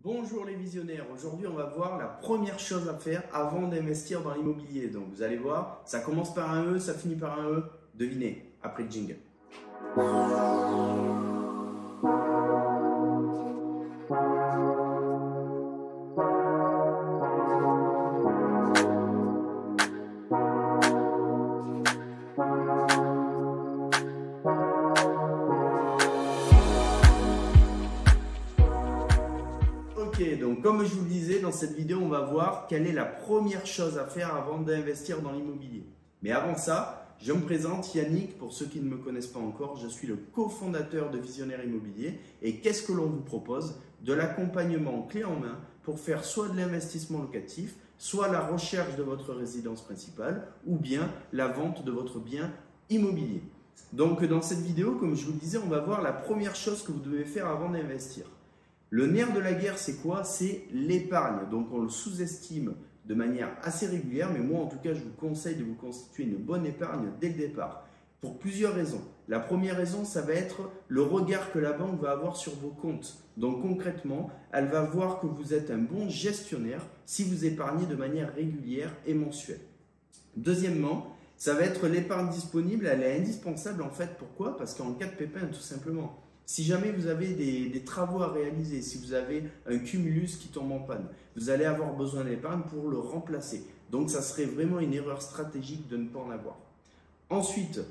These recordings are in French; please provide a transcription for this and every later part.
Bonjour les visionnaires, aujourd'hui on va voir la première chose à faire avant d'investir dans l'immobilier. Donc vous allez voir, ça commence par un E, ça finit par un E, devinez, après le jingle. Ok, donc comme je vous le disais, dans cette vidéo, on va voir quelle est la première chose à faire avant d'investir dans l'immobilier. Mais avant ça, je me présente Yannick, pour ceux qui ne me connaissent pas encore, je suis le cofondateur de Visionnaire Immobilier. Et qu'est-ce que l'on vous propose? De l'accompagnement clé en main pour faire soit de l'investissement locatif, soit la recherche de votre résidence principale, ou bien la vente de votre bien immobilier. Donc dans cette vidéo, comme je vous le disais, on va voir la première chose que vous devez faire avant d'investir. Le nerf de la guerre, c'est quoi? C'est l'épargne. Donc, on le sous-estime de manière assez régulière, mais moi, en tout cas, je vous conseille de vous constituer une bonne épargne dès le départ, pour plusieurs raisons. La première raison, ça va être le regard que la banque va avoir sur vos comptes. Donc, concrètement, elle va voir que vous êtes un bon gestionnaire si vous épargnez de manière régulière et mensuelle. Deuxièmement, ça va être l'épargne disponible. Elle est indispensable, en fait. Pourquoi? Parce qu'en cas de pépin, tout simplement, si jamais vous avez des travaux à réaliser, si vous avez un cumulus qui tombe en panne, vous allez avoir besoin d'épargne pour le remplacer. Donc, ça serait vraiment une erreur stratégique de ne pas en avoir. Ensuite,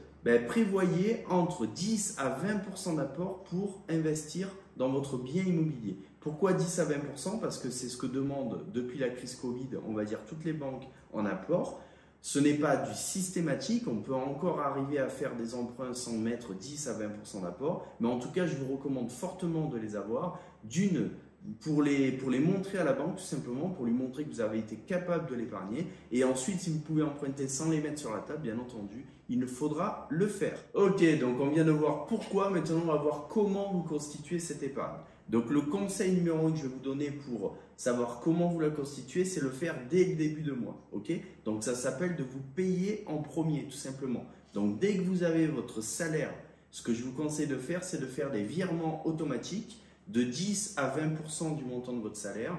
prévoyez entre 10 à 20% d'apport pour investir dans votre bien immobilier. Pourquoi 10 à 20%? Parce que c'est ce que demandent depuis la crise Covid, on va dire toutes les banques en apport. Ce n'est pas du systématique, on peut encore arriver à faire des emprunts sans mettre 10 à 20% d'apport, mais en tout cas, je vous recommande fortement de les avoir. D'une, pour les montrer à la banque, tout simplement, pour lui montrer que vous avez été capable de l'épargner. Et ensuite, si vous pouvez emprunter sans les mettre sur la table, bien entendu, il faudra le faire. Ok, donc on vient de voir pourquoi, maintenant on va voir comment vous constituez cette épargne. Donc le conseil numéro 1 que je vais vous donner pour savoir comment vous la constituez, c'est le faire dès le début de mois. Ok? Donc ça s'appelle de vous payer en premier, tout simplement. Donc dès que vous avez votre salaire, ce que je vous conseille de faire, c'est de faire des virements automatiques de 10 à 20% du montant de votre salaire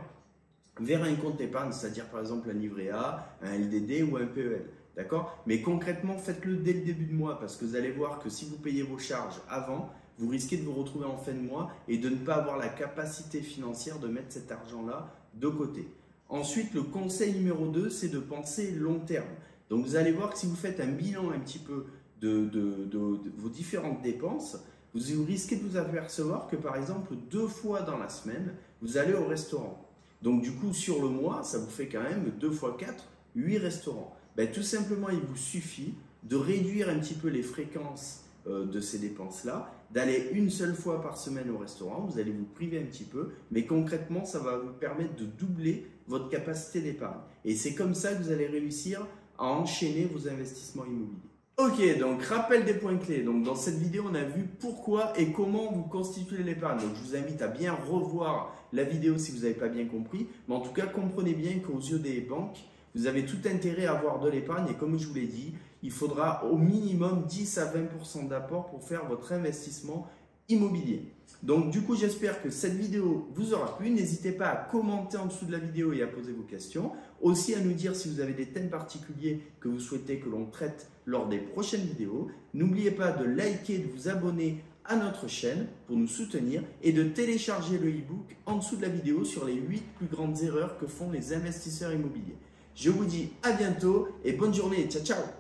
vers un compte épargne, c'est-à-dire par exemple un livret A, un LDD ou un PEL. D'accord? Mais concrètement, faites-le dès le début de mois parce que vous allez voir que si vous payez vos charges avant, vous risquez de vous retrouver en fin de mois et de ne pas avoir la capacité financière de mettre cet argent-là de côté. Ensuite, le conseil numéro 2, c'est de penser long terme. Donc, vous allez voir que si vous faites un bilan un petit peu de vos différentes dépenses, vous risquez de vous apercevoir que par exemple, 2 fois dans la semaine, vous allez au restaurant. Donc, du coup, sur le mois, ça vous fait quand même 2 fois 4, 8 restaurants. Tout simplement, il vous suffit de réduire un petit peu les fréquences de ces dépenses-là, d'aller une seule fois par semaine au restaurant, vous allez vous priver un petit peu, mais concrètement, ça va vous permettre de doubler votre capacité d'épargne. Et c'est comme ça que vous allez réussir à enchaîner vos investissements immobiliers. Ok, donc rappel des points clés. Donc dans cette vidéo, on a vu pourquoi et comment vous constituez l'épargne. Donc je vous invite à bien revoir la vidéo si vous n'avez pas bien compris, mais en tout cas, comprenez bien qu'aux yeux des banques, vous avez tout intérêt à avoir de l'épargne et comme je vous l'ai dit, il faudra au minimum 10 à 20% d'apport pour faire votre investissement immobilier. Donc du coup, j'espère que cette vidéo vous aura plu. N'hésitez pas à commenter en dessous de la vidéo et à poser vos questions. Aussi à nous dire si vous avez des thèmes particuliers que vous souhaitez que l'on traite lors des prochaines vidéos. N'oubliez pas de liker, de vous abonner à notre chaîne pour nous soutenir et de télécharger le e-book en dessous de la vidéo sur les 8 plus grandes erreurs que font les investisseurs immobiliers. Je vous dis à bientôt et bonne journée. Ciao, ciao!